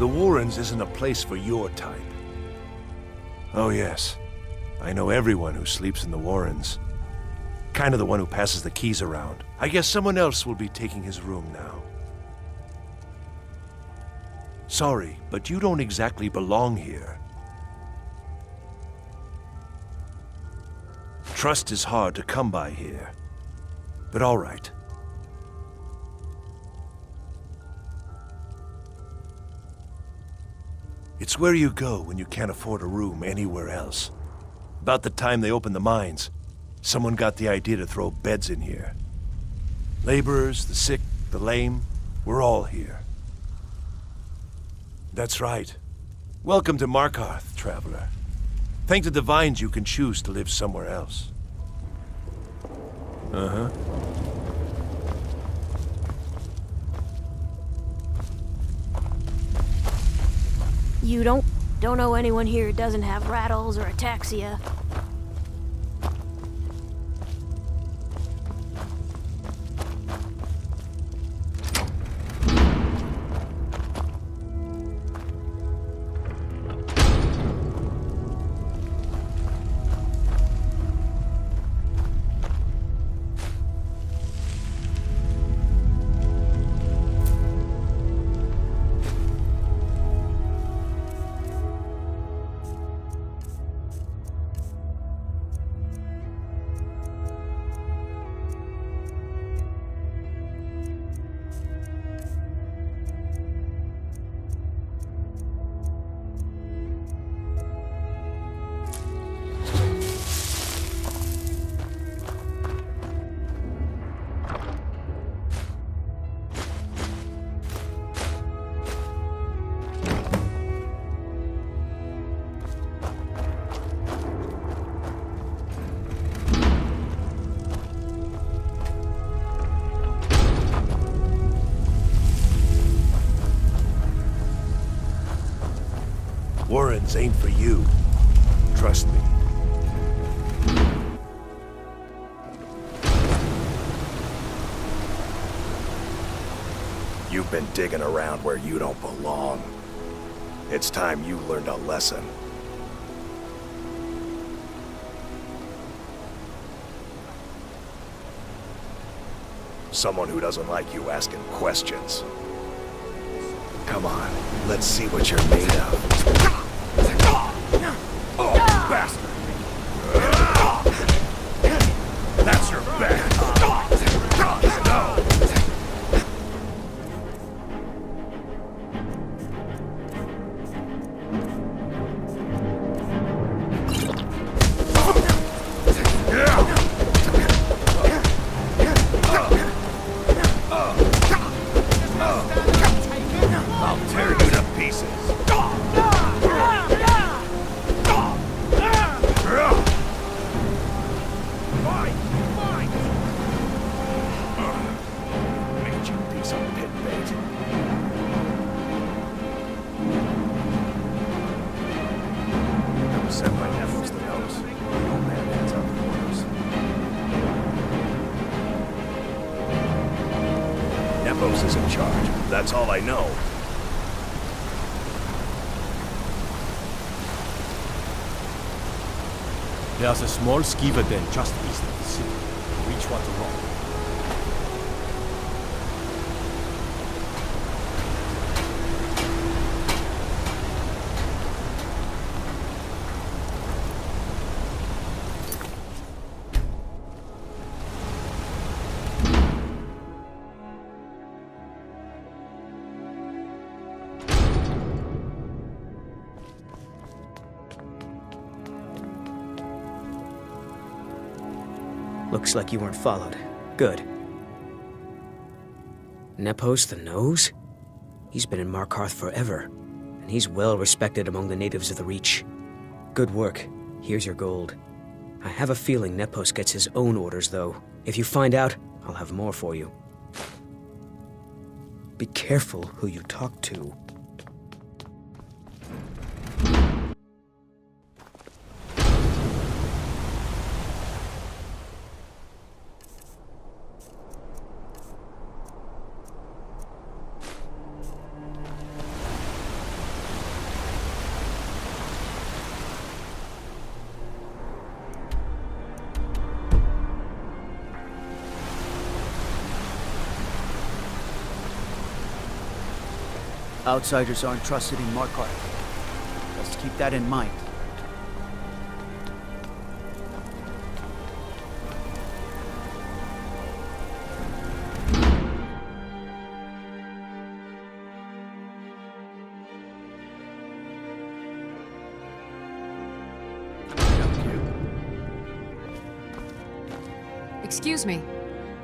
The Warrens isn't a place for your type. Oh yes, I know everyone who sleeps in the Warrens. Kind of the one who passes the keys around. I guess someone else will be taking his room now. Sorry, but you don't exactly belong here. Trust is hard to come by here. But all right. It's where you go when you can't afford a room anywhere else. About the time they opened the mines, someone got the idea to throw beds in here. Laborers, the sick, the lame, we're all here. That's right. Welcome to Markarth, traveler. Thank the Divines you can choose to live somewhere else. Uh-huh. You don't know anyone here who doesn't have rattles or ataxia. Warrens ain't for you. Trust me. You've been digging around where you don't belong. It's time you learned a lesson. Someone who doesn't like you asking questions. Come on, let's see what you're made of. Oh, bastard! That's your bad. No! I'll tear you to pieces. Made you a piece of pit bait. I was sent by Nepos the Nose. The old man hands out the orders. Nepos is in charge. That's all I know. There's a small skeever den just east of the city. Reach Water Rock. Looks like you weren't followed. Good. Nepos the Nose? He's been in Markarth forever, and he's well respected among the natives of the Reach. Good work. Here's your gold. I have a feeling Nepos gets his own orders, though. If you find out, I'll have more for you. Be careful who you talk to. Outsiders aren't trusted in Markarth. Just keep that in mind. Excuse me.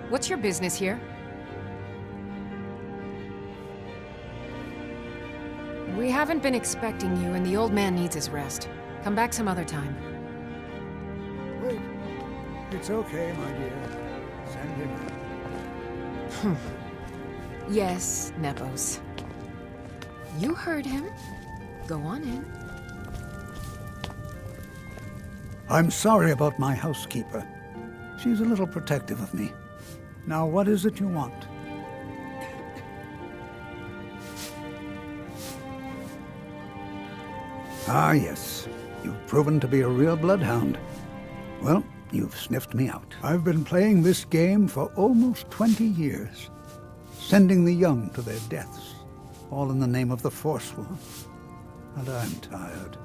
What's your business here? We haven't been expecting you, and the old man needs his rest. Come back some other time. Wait. It's okay, my dear. Send him in. Yes, Nepos. You heard him. Go on in. I'm sorry about my housekeeper. She's a little protective of me. Now, what is it you want? Ah, yes. You've proven to be a real bloodhound. Well, you've sniffed me out. I've been playing this game for almost 20 years, sending the young to their deaths, all in the name of the Forsworn. And I'm tired.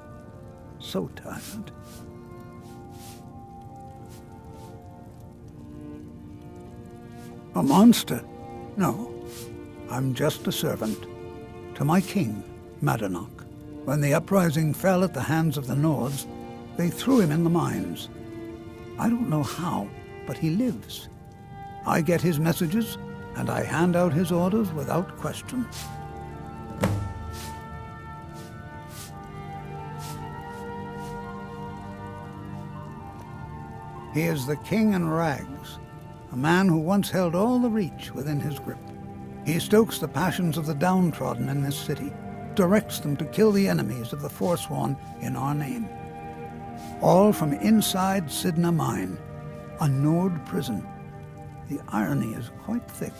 So tired. A monster? No. I'm just a servant. To my king, Madanach. When the uprising fell at the hands of the Nords, they threw him in the mines. I don't know how, but he lives. I get his messages, and I hand out his orders without question. He is the king in rags, a man who once held all the Reach within his grip. He stokes the passions of the downtrodden in this city, directs them to kill the enemies of the Forsworn in our name. All from inside Sidna Mine, a Nord prison. The irony is quite thick.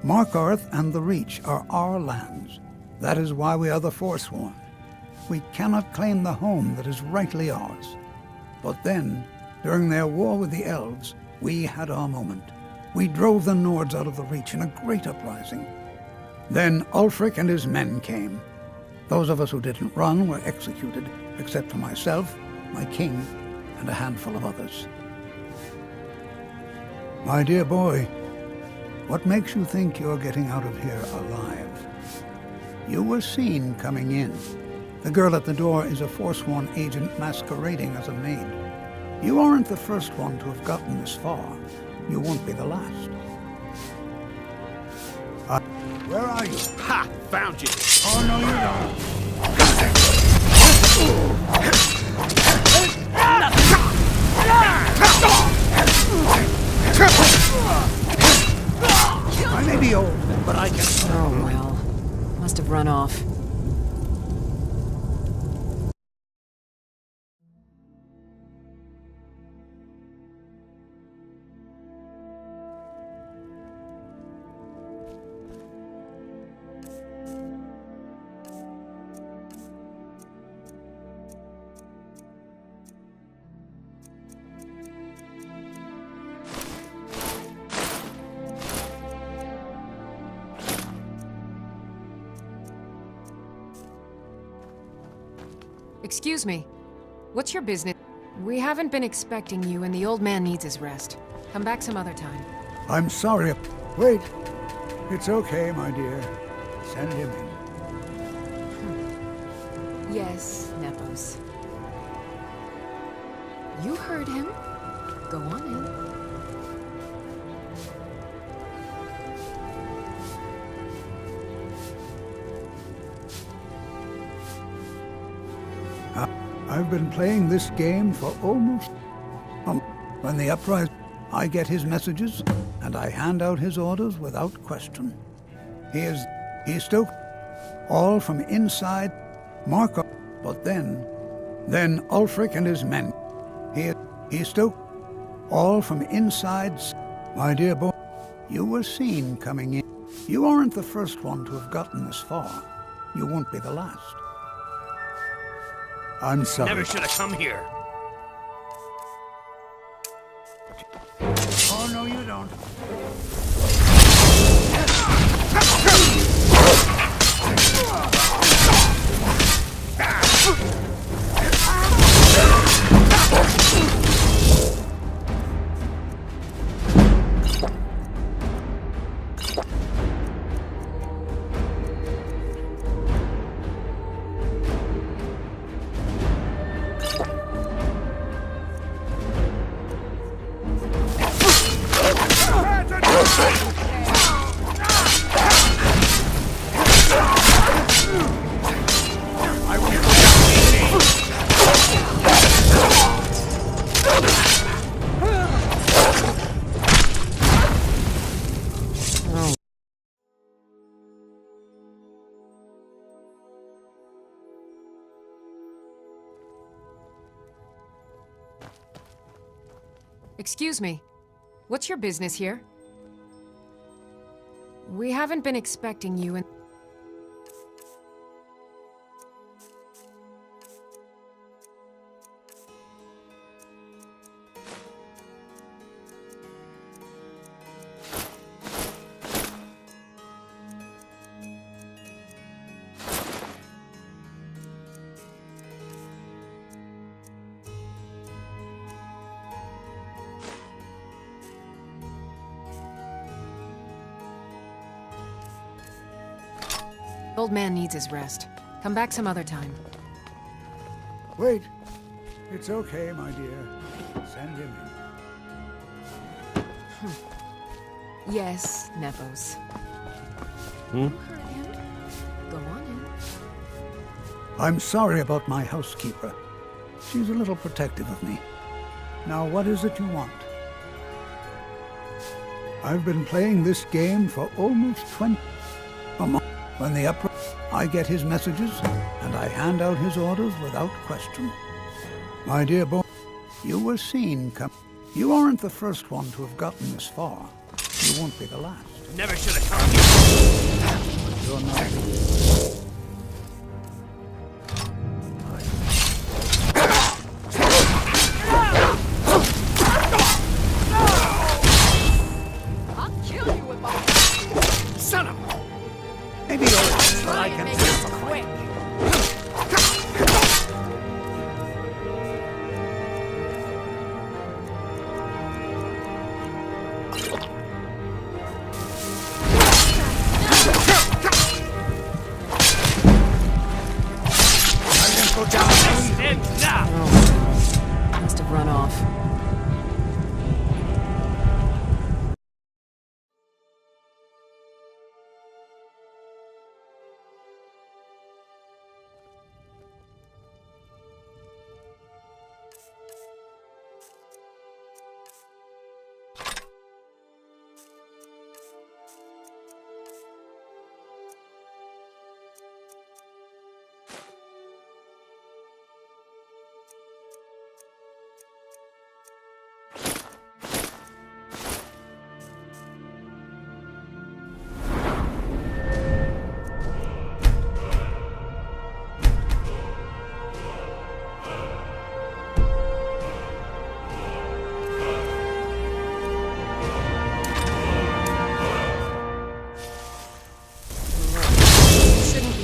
Markarth and the Reach are our lands. That is why we are the Forsworn. We cannot claim the home that is rightly ours. But then, during their war with the Elves, we had our moment. We drove the Nords out of the Reach in a great uprising. Then Ulfric and his men came. Those of us who didn't run were executed, except for myself, my king, and a handful of others. My dear boy, what makes you think you're getting out of here alive? You were seen coming in. The girl at the door is a Forsworn agent masquerading as a maid. You aren't the first one to have gotten this far. You won't be the last. Where are you? Ha! Found you! Oh, no, you don't. I may be old, but I can... Oh, well. Must have run off. Excuse me. What's your business? We haven't been expecting you, and the old man needs his rest. Come back some other time. I'm sorry. Wait. It's okay, my dear. Send him in. Yes, Nepos. You heard him. Go on in. I've been playing this game for almost... When the uprising... I get his messages, and I hand out his orders without question. He stoked all from inside Markarth. But then Ulfric and his men. He stoked all from inside... My dear boy, you were seen coming in. You aren't the first one to have gotten this far. You won't be the last. I'm sorry. Never should have come here. Oh, no, you don't. Excuse me. What's your business here? We haven't been expecting you and... Old man needs his rest. Come back some other time. Wait. It's okay, my dear. Send him in. Yes, Nepos. Heard him. Go on in. I'm sorry about my housekeeper. She's a little protective of me. Now, what is it you want? I've been playing this game for almost 20... a month. When the I get his messages, and I hand out his orders without question. My dear boy, you were seen come. You aren't the first one to have gotten this far. You won't be the last. Never should have come. You're not. I'll kill you with my... Son of a... Maybe you're right, but I can Make it quick. Go down. Stand now. Oh, must have run off.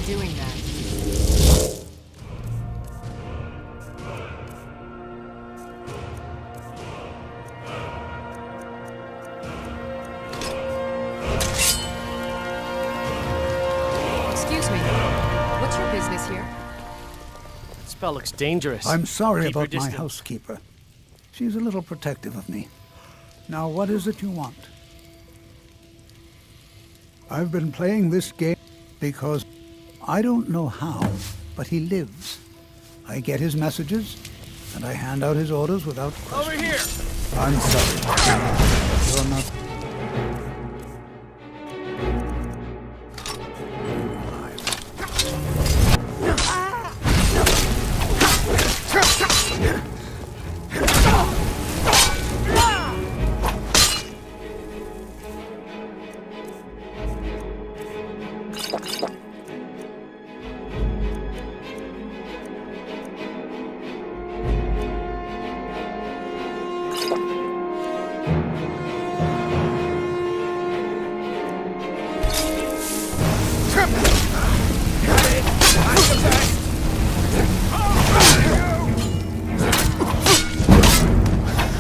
Doing that. Excuse me. What's your business here? That spell looks dangerous. I'm sorry Keep your about my distance. housekeeper. She's a little protective of me. Now, what is it you want? I've been playing this game because I don't know how, but he lives. I get his messages, and I hand out his orders without question. Over here! I'm sorry. You're not...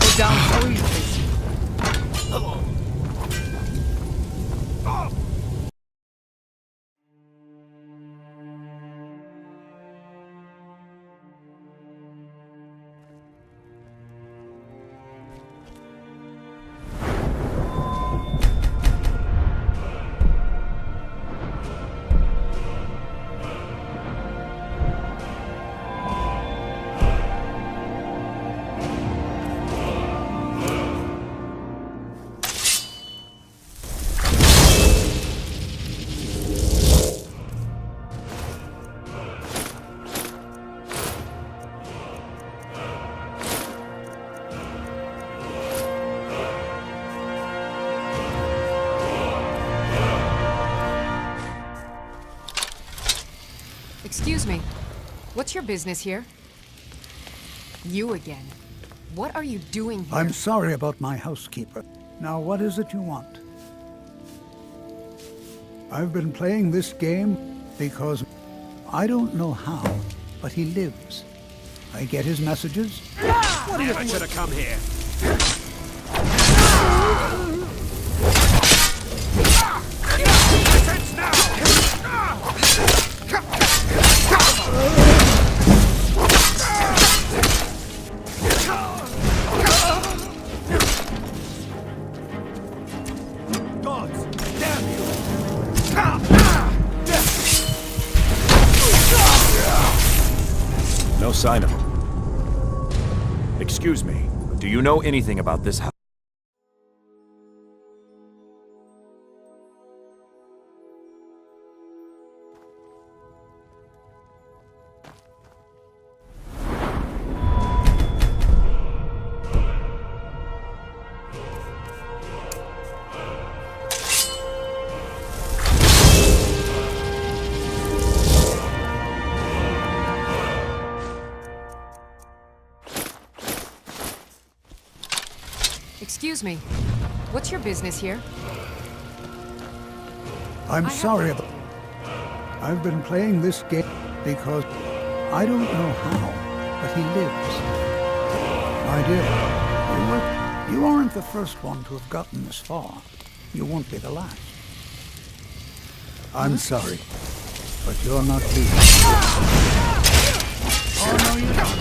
Go down so easy. Excuse me. What's your business here? You again. What are you doing here? I'm sorry about my housekeeper. Now, what is it you want? I've been playing this game because I don't know how, but he lives. I get his messages. What do you think? I should have come here. No sign of him. Excuse me, but do you know anything about this house? Excuse me. What's your business here? I'm sorry about... I've been playing this game because I don't know how, but he lives. My dear, you aren't the first one to have gotten this far. You won't be the last. I'm sorry, but you're not leaving. Oh, no, you're not.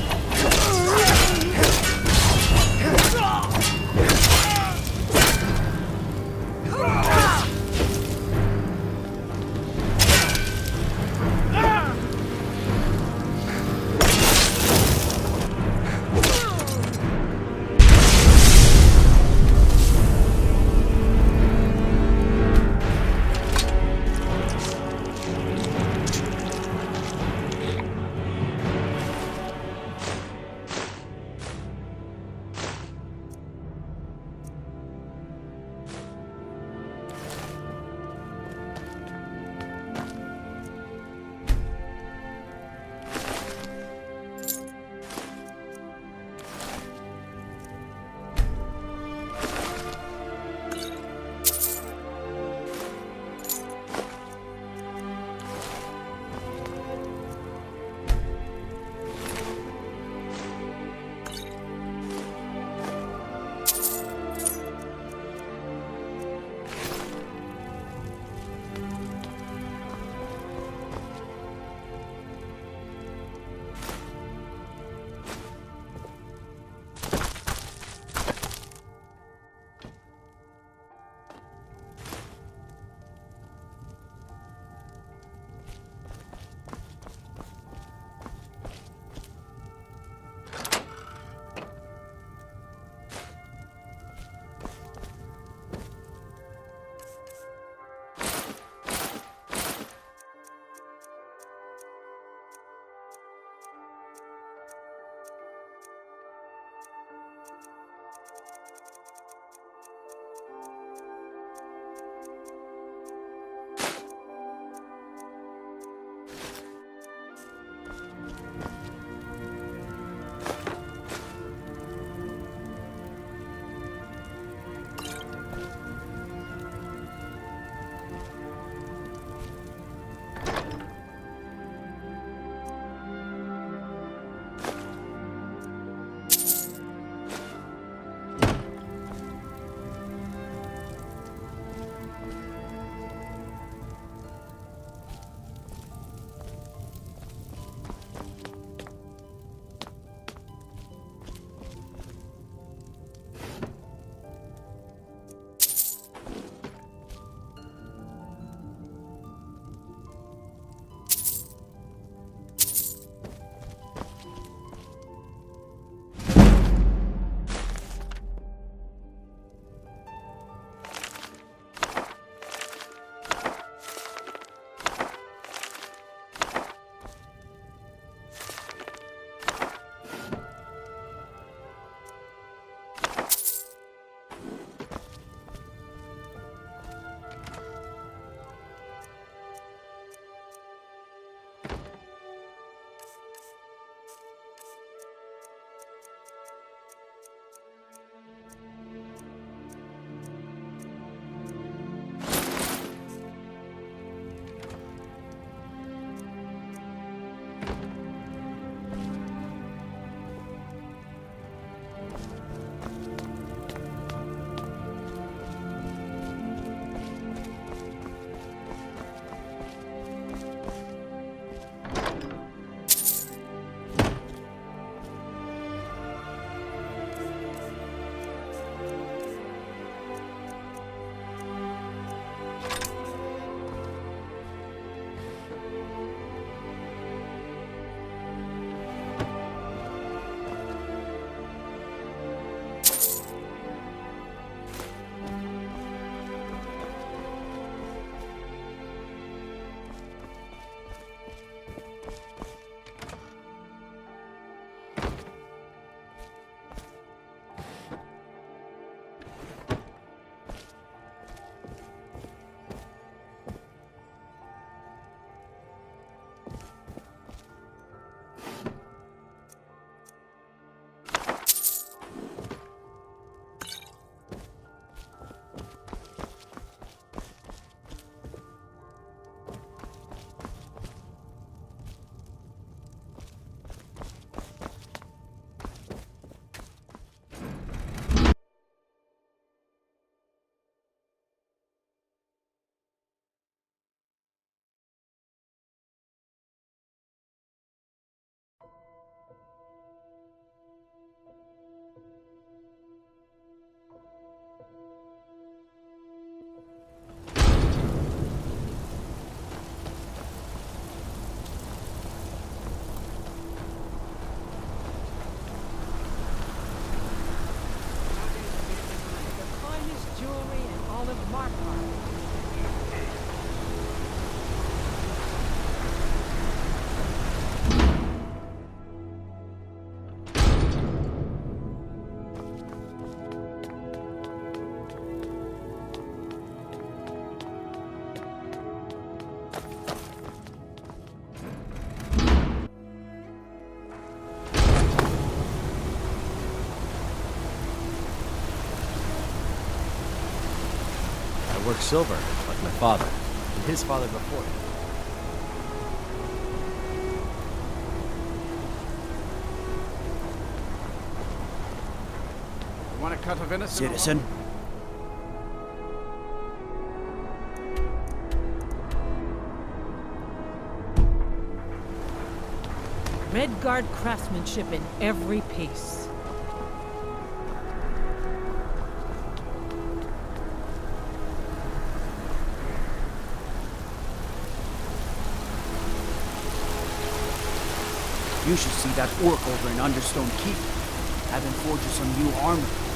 work silver, like my father, and his father before him. You want a cut of venison? Citizen? Redguard craftsmanship in every piece. You should see that orc over in Understone Keep, having forged some new armor.